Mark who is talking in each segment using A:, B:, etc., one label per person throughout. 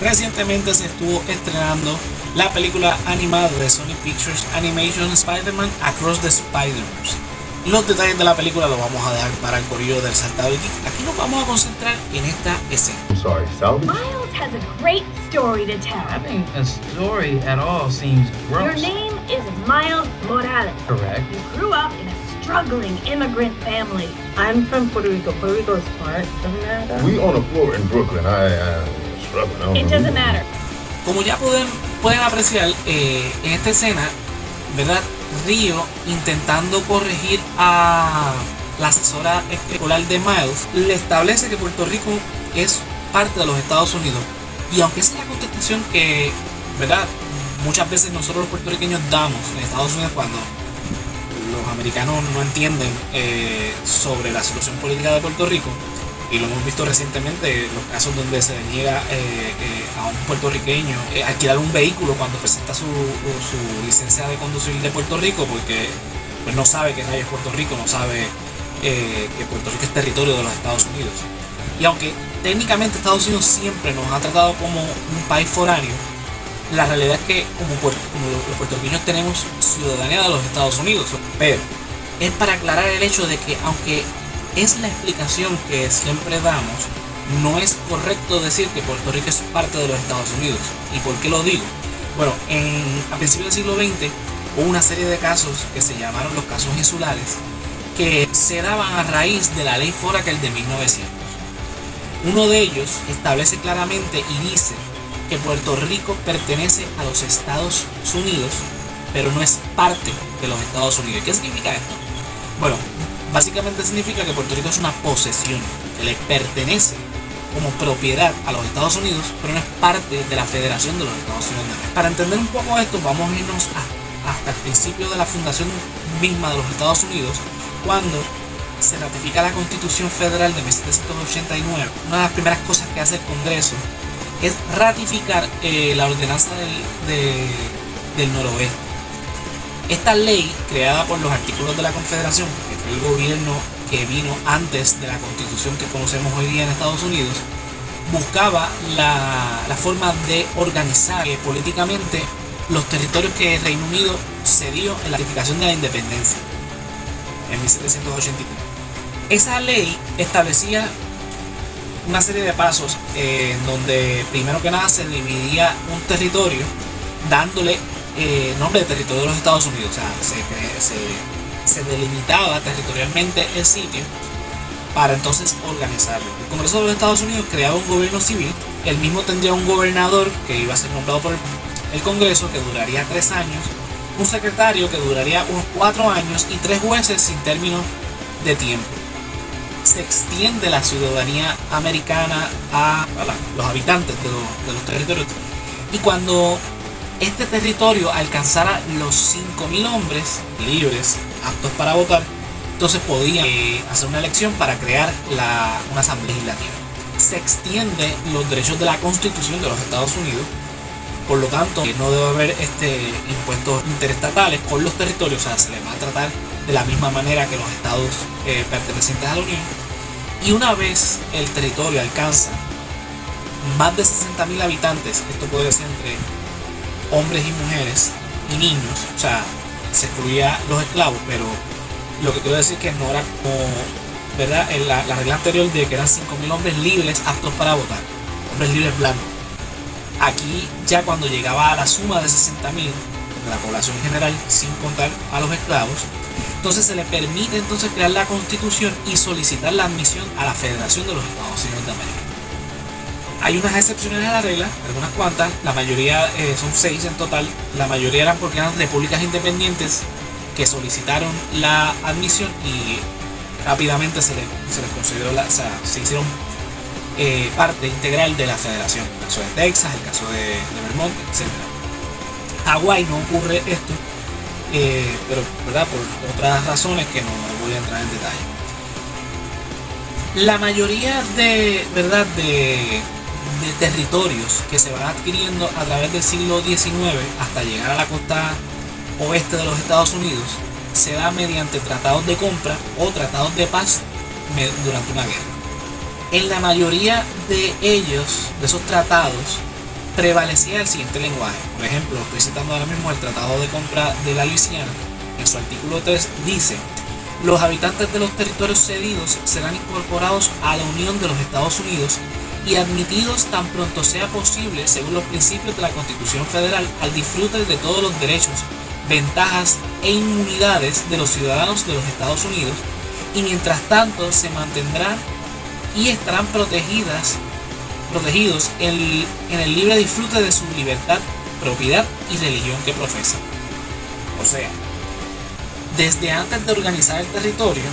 A: Recientemente se estuvo estrenando la película animada de Sony Pictures Animation Spider-Man Across the Spider-Verse. Los detalles de la película los vamos a dejar para el corillo del Saltado Geek. Aquí nos vamos a concentrar en esta escena.
B: I'm sorry, Salvage?
C: Miles has a great story to tell.
D: Having a story at all seems
C: Your
D: gross.
C: name is Miles Morales.
D: Correct.
C: You grew up in a struggling immigrant family.
E: I'm from Puerto Rico. Puerto Rico is smart, doesn't matter.
B: We own a floor in Brooklyn. I struggling. I don't
C: It
B: know.
C: doesn't matter.
A: Como ya pueden apreciar en esta escena, ¿verdad? Río intentando corregir a la asesora escolar de Miles, le establece que Puerto Rico es parte de los Estados Unidos. Y aunque esa es la contestación que, ¿verdad?, muchas veces nosotros los puertorriqueños damos en Estados Unidos cuando los americanos no entienden sobre la situación política de Puerto Rico, y lo hemos visto recientemente, los casos donde se le niega a un puertorriqueño alquilar un vehículo cuando presenta su licencia de conducir de Puerto Rico, porque pues no sabe que es Puerto Rico, no sabe que Puerto Rico es territorio de los Estados Unidos. Y aunque técnicamente Estados Unidos siempre nos ha tratado como un país foráneo, la realidad es que como los puertorriqueños tenemos ciudadanía de los Estados Unidos. Pero es para aclarar el hecho de que aunque es la explicación que siempre damos, no es correcto decir que Puerto Rico es parte de los Estados Unidos. ¿Y por qué lo digo? Bueno, a principios del siglo XX hubo una serie de casos que se llamaron los casos insulares, que se daban a raíz de la ley Foraker de 1900. Uno de ellos establece claramente y dice que Puerto Rico pertenece a los Estados Unidos, pero no es parte de los Estados Unidos. ¿Qué significa esto? Bueno, básicamente significa que Puerto Rico es una posesión que le pertenece como propiedad a los Estados Unidos, pero no es parte de la Federación de los Estados Unidos. Para entender un poco esto, vamos a irnos hasta el principio de la fundación misma de los Estados Unidos, cuando se ratifica la Constitución Federal de 1789. Una de las primeras cosas que hace el Congreso es ratificar la ordenanza del noroeste. Esta ley, creada por los artículos de la Confederación, que fue el gobierno que vino antes de la Constitución que conocemos hoy día en Estados Unidos, buscaba la forma de organizar políticamente los territorios que el Reino Unido cedió en la ratificación de la independencia en 1783. Esa ley establecía una serie de pasos en donde primero que nada se dividía un territorio dándole nombre de territorio de los Estados Unidos. O sea, se delimitaba territorialmente el sitio para entonces organizarlo. El Congreso de los Estados Unidos creaba un gobierno civil. El mismo tendría un gobernador que iba a ser nombrado por el Congreso, que duraría 3 años, un secretario que duraría unos 4 años y 3 jueces sin término de tiempo. Se extiende la ciudadanía americana a los habitantes de los territorios. Y cuando este territorio alcanzara los 5.000 hombres libres, aptos para votar, entonces podían hacer una elección para crear una asamblea legislativa. Se extiende los derechos de la Constitución de los Estados Unidos. Por lo tanto, no debe haber impuestos interestatales con los territorios, o sea, se les va a tratar de la misma manera que los estados pertenecientes a la Unión. Y una vez el territorio alcanza más de 60.000 habitantes, esto puede ser entre hombres y mujeres y niños, o sea, se excluía los esclavos, pero lo que quiero decir es que no era como, ¿verdad?, en la regla anterior de que eran 5.000 hombres libres aptos para votar, hombres libres blancos. Aquí ya cuando llegaba a la suma de 60.000 de la población general, sin contar a los esclavos, entonces se le permite entonces crear la Constitución y solicitar la admisión a la Federación de los Estados Unidos de América. Hay unas excepciones a la regla, algunas cuantas, la mayoría son 6 en total, la mayoría eran porque eran repúblicas independientes que solicitaron la admisión y rápidamente se les concedió, se hicieron parte integral de la federación. El caso de Texas, el caso de Vermont, etc. Hawái no ocurre esto, pero ¿verdad?, por otras razones que no voy a entrar en detalle. La mayoría de territorios que se van adquiriendo a través del siglo XIX hasta llegar a la costa oeste de los Estados Unidos se da mediante tratados de compra o tratados de paz durante una guerra. En la mayoría de ellos, de esos tratados, prevalecía el siguiente lenguaje. Por ejemplo, estoy citando ahora mismo el Tratado de Compra de la Luisiana. En su artículo 3 dice: los habitantes de los territorios cedidos serán incorporados a la Unión de los Estados Unidos y admitidos tan pronto sea posible, según los principios de la Constitución Federal, al disfrute de todos los derechos, ventajas e inmunidades de los ciudadanos de los Estados Unidos, y mientras tanto se mantendrán y estarán protegidos en el libre disfrute de su libertad, propiedad y religión que profesan. O sea, desde antes de organizar el territorio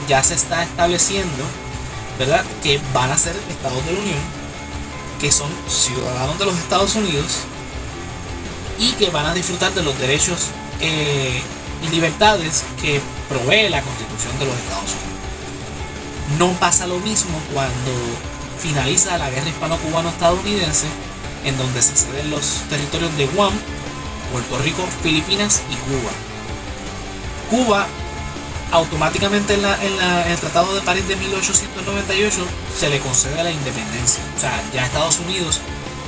A: ya se está estableciendo, ¿verdad?, que van a ser estados de la Unión, que son ciudadanos de los Estados Unidos y que van a disfrutar de los derechos y libertades que provee la Constitución de los Estados Unidos. No pasa lo mismo cuando finaliza la guerra hispano-cubano-estadounidense, en donde se ceden los territorios de Guam, Puerto Rico, Filipinas y Cuba. Cuba, automáticamente en el Tratado de París de 1898 se le concede la independencia. O sea, ya Estados Unidos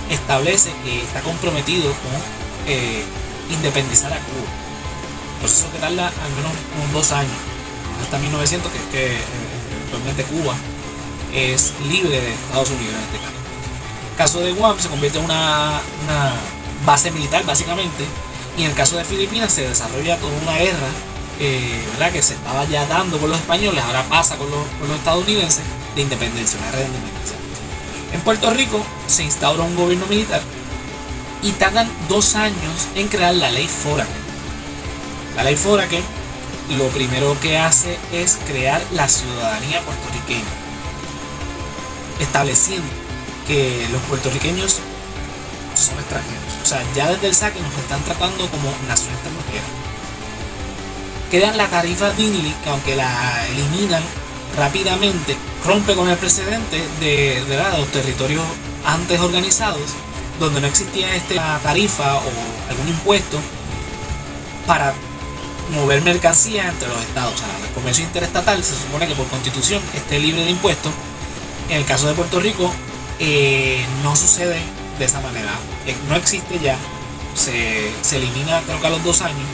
A: establece que está comprometido con independizar a Cuba. Proceso que tarda al menos unos 2 años, hasta 1900, que actualmente Cuba es libre de Estados Unidos en este caso. El caso de Guam se convierte en una base militar básicamente, y en el caso de Filipinas se desarrolla toda una guerra, ¿verdad?, que se estaba ya dando con los españoles, ahora pasa con los estadounidenses, de independencia, una guerra de independencia. En Puerto Rico se instaura un gobierno militar y tardan 2 años en crear la ley Foraker. La ley Foraker lo primero que hace es crear la ciudadanía puertorriqueña, estableciendo que los puertorriqueños son extranjeros. O sea, ya desde el saque nos están tratando como nación extranjera. Crean la tarifa Dingley, que aunque la eliminan rápidamente, rompe con el precedente de los territorios antes organizados, donde no existía esta tarifa o algún impuesto para mover mercancía entre los estados. O sea, el comercio interestatal se supone que por constitución esté libre de impuestos. En el caso de Puerto Rico no sucede de esa manera. No existe ya, se elimina creo que a los 2 años,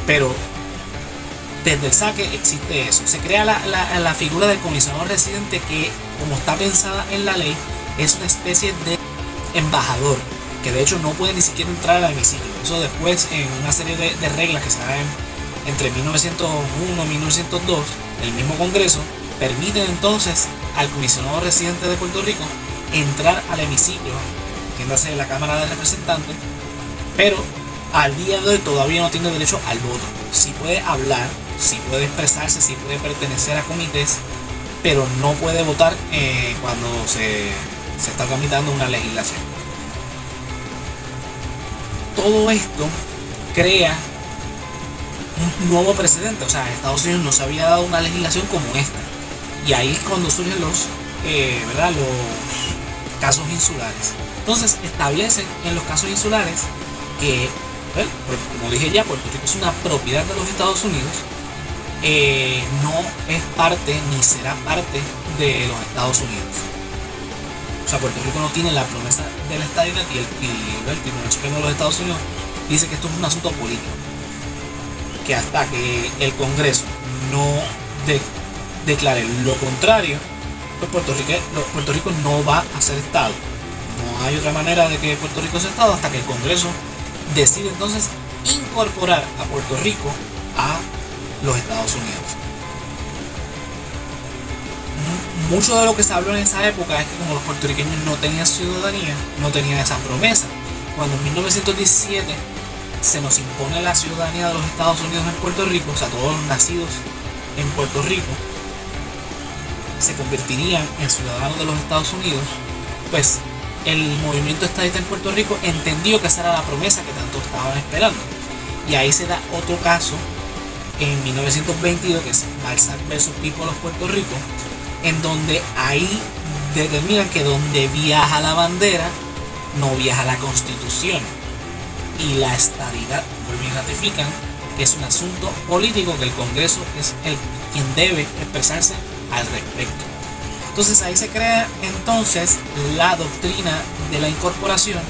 A: pero desde el saque existe eso. Se crea la figura del comisionado residente, que, como está pensada en la ley, es una especie de embajador, que de hecho no puede ni siquiera entrar al hemiciclo. Eso después, en una serie de reglas que se dan entre 1901 y 1902, el mismo Congreso permiten entonces al comisionado residente de Puerto Rico entrar al hemiciclo, entiéndase la Cámara de Representantes, pero al día de hoy todavía no tiene derecho al voto. Sí puede hablar, sí puede expresarse, sí puede pertenecer a comités, pero no puede votar cuando se está tramitando una legislación. Todo esto crea un nuevo precedente. O sea, en Estados Unidos no se había dado una legislación como esta, y ahí es cuando surgen los casos insulares. Entonces establecen en los casos insulares que, como dije ya, Puerto Rico es una propiedad de los Estados Unidos, no es parte ni será parte de los Estados Unidos. O sea, Puerto Rico no tiene la promesa de la estadidad, y el Tribunal Supremo de los Estados Unidos dice que esto es un asunto político, que hasta que el Congreso no declare lo contrario, pues Puerto Rico no va a ser Estado. No hay otra manera de que Puerto Rico sea Estado hasta que el Congreso decide entonces incorporar a Puerto Rico a los Estados Unidos. Mucho de lo que se habló en esa época es que, como los puertorriqueños no tenían ciudadanía, no tenían esa promesa. Cuando en 1917 se nos impone la ciudadanía de los Estados Unidos en Puerto Rico, o sea, todos los nacidos en Puerto Rico se convertirían en ciudadanos de los Estados Unidos, pues el movimiento estadista en Puerto Rico entendió que esa era la promesa que tanto estaban esperando. Y ahí se da otro caso en 1922, que es Balzac versus People of Puerto Rico, en donde ahí determinan que donde viaja la bandera no viaja la Constitución, y la estadidad, vuelven y ratifican que es un asunto político, que el Congreso es quien debe expresarse al respecto. Entonces ahí se crea entonces la doctrina de la incorporación,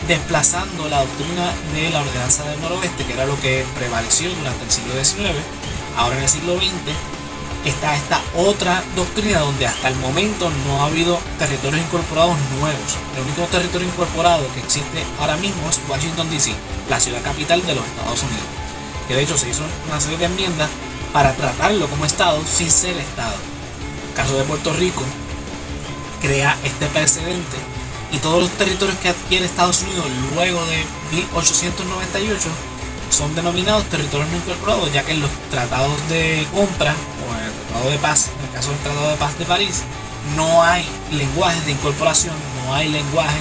A: desplazando la doctrina de la ordenanza del noroeste, que era lo que prevaleció durante el siglo XIX. Ahora en el siglo XX está esta otra doctrina donde hasta el momento no ha habido territorios incorporados nuevos. El único territorio incorporado que existe ahora mismo es Washington DC, la ciudad capital de los Estados Unidos, que de hecho se hizo una serie de enmiendas para tratarlo como estado sin ser estado. El caso de Puerto Rico crea este precedente y todos los territorios que adquiere Estados Unidos luego de 1898 son denominados territorios no incorporados, ya que en los tratados de compra o en el tratado de paz, en el caso del tratado de paz de París, no hay lenguajes de incorporación, no hay lenguaje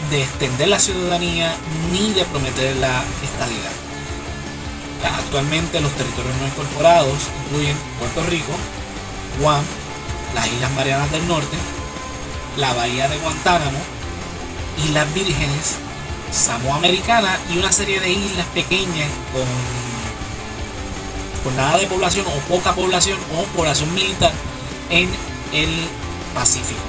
A: de extender la ciudadanía ni de prometer la estadidad. Actualmente los territorios no incorporados incluyen Puerto Rico, Guam, las Islas Marianas del Norte, la Bahía de Guantánamo, Islas Vírgenes, Samoa Americana y una serie de islas pequeñas con nada de población o poca población o población militar en el Pacífico.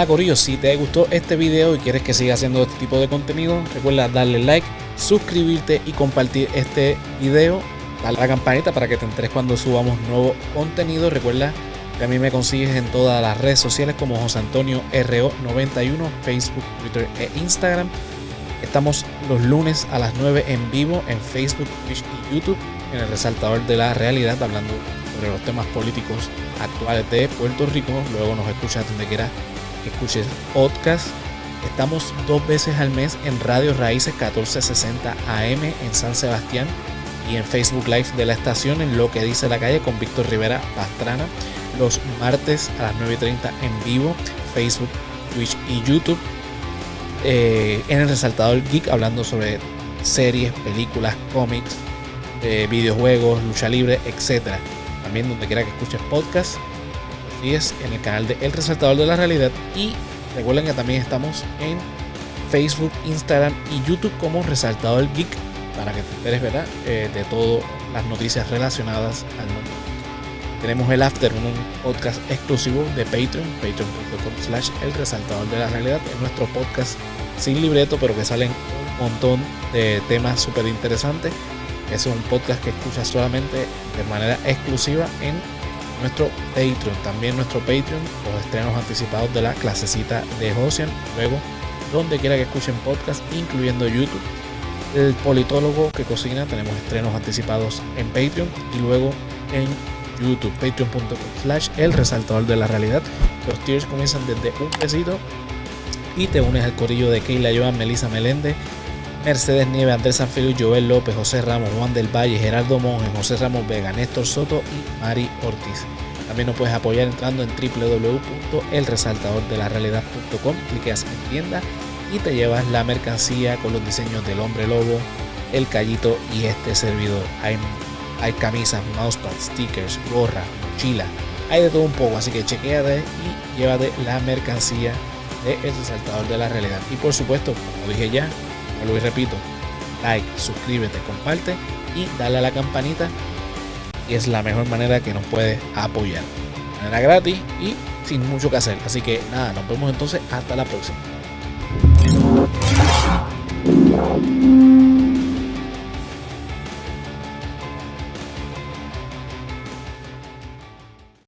F: Corillo, si te gustó este video y quieres que siga haciendo este tipo de contenido, recuerda darle like, suscribirte y compartir este video. Dale a la campanita para que te enteres cuando subamos nuevo contenido. Recuerda que a mí me consigues en todas las redes sociales como José Antonio RO91, Facebook, Twitter e Instagram. Estamos los lunes a las 9 en vivo en Facebook, Twitch y YouTube en el Resaltador de la Realidad, hablando sobre los temas políticos actuales de Puerto Rico. Luego nos escuchas donde quiera que escuches podcast. Estamos 2 veces al mes en Radio Raíces 1460 AM en San Sebastián y en Facebook Live de la estación en Lo que dice la calle con Víctor Rivera Pastrana. Los martes a las 9:30 en vivo, Facebook, Twitch y YouTube. En el Resaltador Geek, hablando sobre series, películas, cómics, videojuegos, lucha libre, etc. También donde quiera que escuches podcast, sigues en el canal de El Resaltador de la Realidad. Y recuerden que también estamos en Facebook, Instagram y YouTube como Resaltador Geek, para que te enteres, ¿verdad?, de todas las noticias relacionadas al mundo. Tenemos el After, un podcast exclusivo de Patreon, patreon.com/El Resaltador de la Realidad. Es nuestro podcast sin libreto, pero que salen un montón de temas súper interesantes. Es un podcast que escuchas solamente de manera exclusiva en nuestro Patreon. También nuestro Patreon, los estrenos anticipados de la clasecita de Josian. Luego, donde quiera que escuchen podcast, incluyendo YouTube. El politólogo que cocina, tenemos estrenos anticipados en Patreon y luego en YouTube, patreon.com/El Resaltador de la Realidad. Los tiers comienzan desde $1 y te unes al corillo de Keila Joan, Melissa Meléndez, Mercedes Nieves, Andrés Sanfilio, Joel López, José Ramos, Juan del Valle, Gerardo Monge, José Ramos Vega, Néstor Soto y Mari Ortiz. También nos puedes apoyar entrando en www.elresaltadordelarrealidad.com, cliqueas en tienda y te llevas la mercancía con los diseños del hombre lobo, el callito y este servidor. Hay camisas, mousepads, stickers, gorra, mochila, hay de todo un poco, así que chequéate y llévate la mercancía de El Resaltador de la Realidad. Y por supuesto, como dije ya, vuelvo y repito, like, suscríbete, comparte y dale a la campanita, y es la mejor manera que nos puedes apoyar. De manera gratis y sin mucho que hacer. Así que nada, nos vemos entonces hasta la próxima.